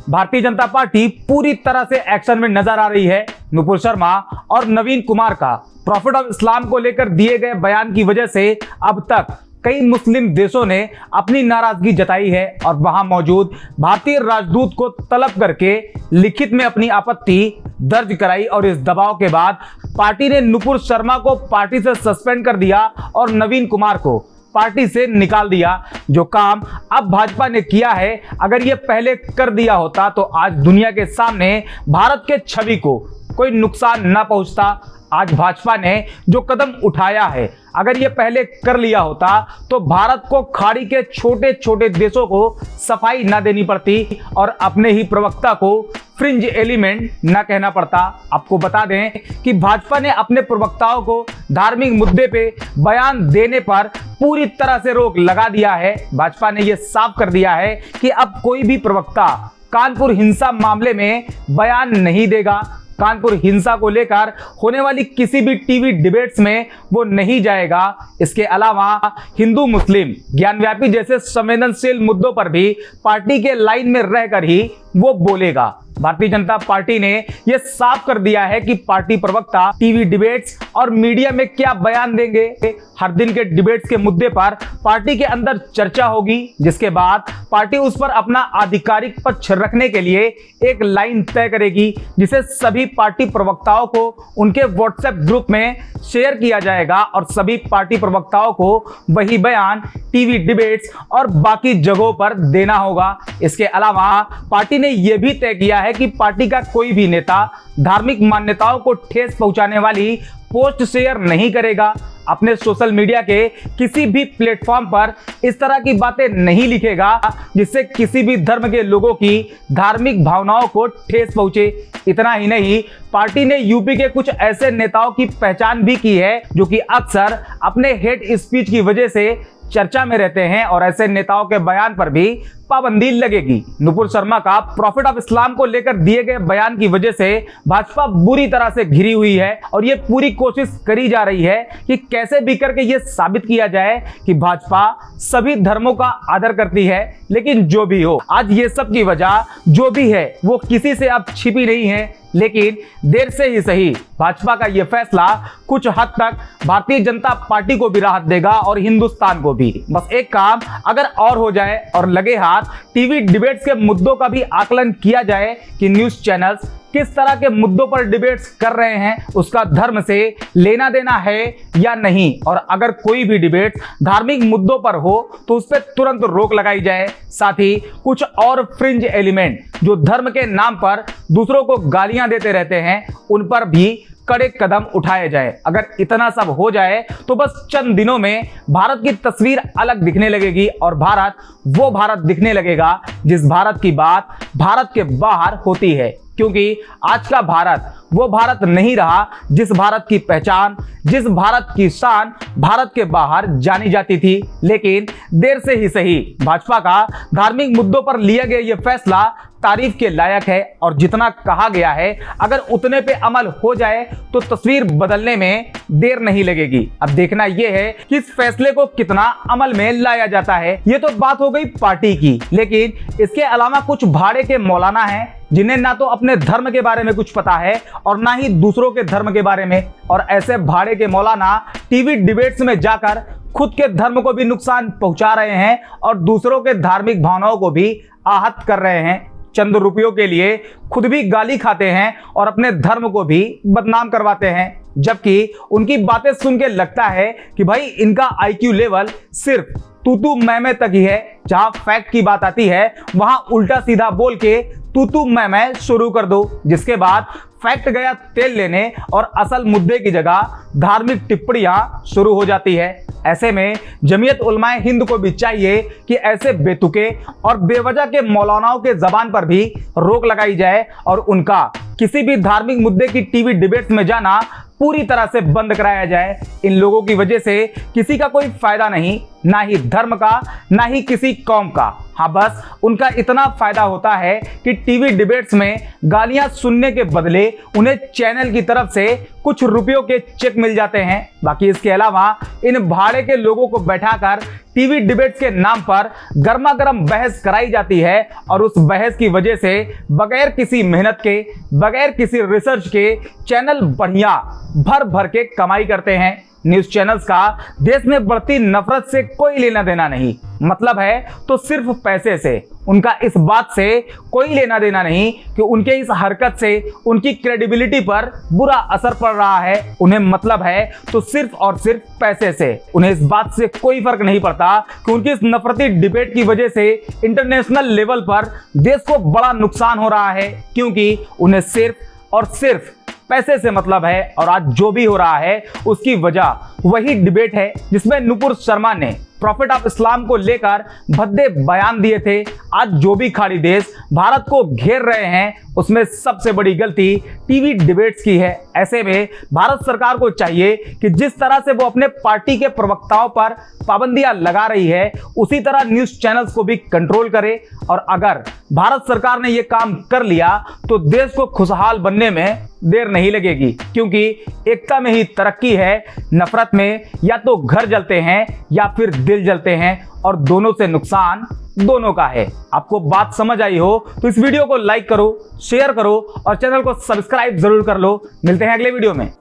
Bharatiya Janata party पूरी तरह से एक्शन में नजर आ रही है। नुपुर शर्मा और नवीन कुमार का प्रॉफिट ऑफ इस्लाम को लेकर दिए गए बयान की वजह से अब तक कई मुस्लिम देशों ने अपनी नाराजगी जताई है और वहां मौजूद भारतीय राजदूत को तलब करके लिखित में अपनी आपत्ति दर्ज कराई। और इस दबाव के बाद पार्टी ने नुपुर शर्मा को पार्टी से सस्पेंड कर दिया और नवीन कुमार को पार्टी से निकाल दिया। जो काम अब भाजपा ने किया है, अगर ये पहले कर दिया होता तो आज दुनिया के सामने भारत के छवि को कोई नुकसान न पहुंचता। आज भाजपा ने जो कदम उठाया है, अगर ये पहले कर लिया होता तो भारत को खाड़ी के छोटे छोटे देशों को सफाई न देनी पड़ती और अपने ही प्रवक्ता को फ्रिंज एलिमेंट न कहना पड़ता। आपको बता दें कि भाजपा ने अपने प्रवक्ताओं को धार्मिक मुद्दे पे बयान देने पर पूरी तरह से रोक लगा दिया है। भाजपा ने यह साफ कर दिया है कि अब कोई भी प्रवक्ता कानपुर हिंसा मामले में बयान नहीं देगा। कानपुर हिंसा को लेकर होने वाली किसी भी टीवी डिबेट्स में वो नहीं जाएगा। इसके अलावा हिंदू मुस्लिम ज्ञानव्यापी जैसे संवेदनशील मुद्दों पर भी पार्टी के लाइन में रहकर ही वो बोलेगा। भारतीय जनता पार्टी ने यह साफ कर दिया है कि पार्टी प्रवक्ता टीवी डिबेट्स और मीडिया में क्या बयान देंगे। हर दिन के डिबेट्स के मुद्दे पर पार्टी के अंदर चर्चा होगी, जिसके बाद पार्टी उस पर अपना आधिकारिक पक्ष रखने के लिए एक लाइन तय करेगी, जिसे सभी पार्टी प्रवक्ताओं को उनके व्हाट्सएप ग्रुप में शेयर किया जाएगा और सभी पार्टी प्रवक्ताओं को वही बयान टीवी डिबेट्स और बाकी जगहों पर देना होगा। इसके अलावा पार्टी ने यह भी तय किया है कि पार्टी का कोई भी नेता धार्मिक मान्यताओं को ठेस पहुंचाने वाली पोस्ट शेयर नहीं करेगा। अपने सोशल मीडिया के किसी भी प्लेटफॉर्म पर इस तरह की बातें नहीं लिखेगा जिससे किसी भी धर्म के लोगों की धार्मिक भावनाओं को ठेस पहुंचे। इतना ही नहीं, पार्टी ने यूपी के कुछ ऐसे नेताओं की पहचान भी की है जो कि अक्सर अपने हेट स्पीच की वजह से चर्चा में रहते हैं और ऐसे नेताओं के बयान पर भी पाबंदी लगेगी। नुपुर शर्मा का प्रॉफिट ऑफ इस्लाम को लेकर दिए गए बयान की वजह से भाजपा बुरी तरह से घिरी हुई है और ये पूरी कोशिश करी जा रही है कि कैसे भी करके ये साबित किया जाए कि भाजपा सभी धर्मों का आदर करती है। लेकिन जो भी हो, आज ये सब की वजह जो भी है वो किसी से अब छिपी नहीं है। लेकिन देर से ही सही भाजपा का यह फैसला कुछ हद तक भारतीय जनता पार्टी को भी राहत देगा और हिंदुस्तान को भी। बस एक काम अगर और हो जाए और लगे हाथ टीवी डिबेट्स के मुद्दों का भी आकलन किया जाए कि न्यूज चैनल्स किस तरह के मुद्दों पर डिबेट्स कर रहे हैं, उसका धर्म से लेना देना है या नहीं, और अगर कोई भी डिबेट धार्मिक मुद्दों पर हो तो उस पर तुरंत रोक लगाई जाए। साथ ही कुछ और फ्रिंज एलिमेंट जो धर्म के नाम पर दूसरों को गालियां देते रहते हैं, उन पर भी कड़े कदम उठाए जाए। अगर इतना सब हो जाए तो बस चंद दिनों में भारत की तस्वीर अलग दिखने लगेगी और भारत वो भारत दिखने लगेगा जिस भारत की बात भारत के बाहर होती है। क्योंकि आज का भारत वो भारत नहीं रहा जिस भारत की पहचान, जिस भारत की शान भारत के बाहर जानी जाती थी। लेकिन देर से ही सही भाजपा का धार्मिक मुद्दों पर लिया गया ये फैसला तारीफ के लायक है और जितना कहा गया है अगर उतने पे अमल हो जाए तो तस्वीर बदलने में देर नहीं लगेगी। अब देखना यह है कि इस फैसले को कितना अमल में लाया जाता है। ये तो बात हो गई पार्टी की, लेकिन इसके अलावा कुछ भाड़े के मौलाना हैं जिन्हें ना तो अपने धर्म के बारे में कुछ पता है और ना ही दूसरों के धर्म के बारे में, और ऐसे भाड़े के मौलाना टीवी डिबेट्स में जाकर खुद के धर्म को भी नुकसान पहुंचा रहे हैं और दूसरों के धार्मिक भावनाओं को भी आहत कर रहे हैं। चंद रुपयों के लिए खुद भी गाली खाते हैं और अपने धर्म को भी बदनाम करवाते हैं, जबकि उनकी बातें सुन के लगता है कि भाई इनका आईक्यू लेवल सिर्फ तू तू मैं तक ही है। जहां फैक्ट की बात आती है वहां उल्टा सीधा बोल के तू तू मैं शुरू कर दो, जिसके बाद फैक्ट गया तेल लेने और असल मुद्दे की जगह धार्मिक टिप्पणियां शुरू हो जाती है। ऐसे में जमीयत उलमाए हिंद को भी चाहिए कि ऐसे बेतुके और बेवजह के मौलानाओं के जबान पर भी रोक लगाई जाए और उनका किसी भी धार्मिक मुद्दे की टीवी डिबेट्स में जाना पूरी तरह से बंद कराया जाए। इन लोगों की वजह से किसी का कोई फायदा नहीं, ना ही धर्म का, ना ही किसी कौम का। हाँ, बस उनका इतना फायदा होता है कि टीवी डिबेट्स में गालियां सुनने के बदले उन्हें चैनल की तरफ से कुछ रुपयों के चेक मिल जाते हैं। बाकी इसके अलावा इन भाड़े के लोगों को बैठाकर टीवी डिबेट्स के नाम पर गर्मा गर्म बहस कराई जाती है और उस बहस की वजह से बगैर किसी मेहनत के, बगैर किसी रिसर्च के चैनल बढ़िया भर भर के कमाई करते हैं। न्यूज चैनल्स का देश में बढ़ती नफरत से कोई लेना देना नहीं, मतलब है तो सिर्फ पैसे से। उनका इस बात से कोई लेना देना नहीं कि उनके इस हरकत से उनकी क्रेडिबिलिटी पर बुरा असर पड़ रहा है। उन्हें मतलब है तो सिर्फ और सिर्फ पैसे से। उन्हें इस बात से कोई फर्क नहीं पड़ता कि उनकी इस नफरती डिबेट की वजह से इंटरनेशनल लेवल पर देश को बड़ा नुकसान हो रहा है, क्योंकि उन्हें सिर्फ और सिर्फ पैसे से मतलब है। और आज जो भी हो रहा है उसकी वजह वही डिबेट है जिसमें नुपुर शर्मा ने प्रॉफिट ऑफ इस्लाम को लेकर भद्दे बयान दिए थे। आज जो भी खाड़ी देश भारत को घेर रहे हैं उसमें सबसे बड़ी गलती टीवी डिबेट्स की है। ऐसे में भारत सरकार को चाहिए कि जिस तरह से वो अपने पार्टी के प्रवक्ताओं पर पाबंदियां लगा रही है उसी तरह न्यूज चैनल्स को भी कंट्रोल करे। और अगर भारत सरकार ने ये काम कर लिया तो देश को खुशहाल बनने में देर नहीं लगेगी, क्योंकि एकता में ही तरक्की है। नफरत में या तो घर जलते हैं या फिर दिल जलते हैं, और दोनों से नुकसान दोनों का है। आपको बात समझ आई हो तो इस वीडियो को लाइक करो, शेयर करो और चैनल को सब्सक्राइब जरूर कर लो। मिलते हैं अगले वीडियो में।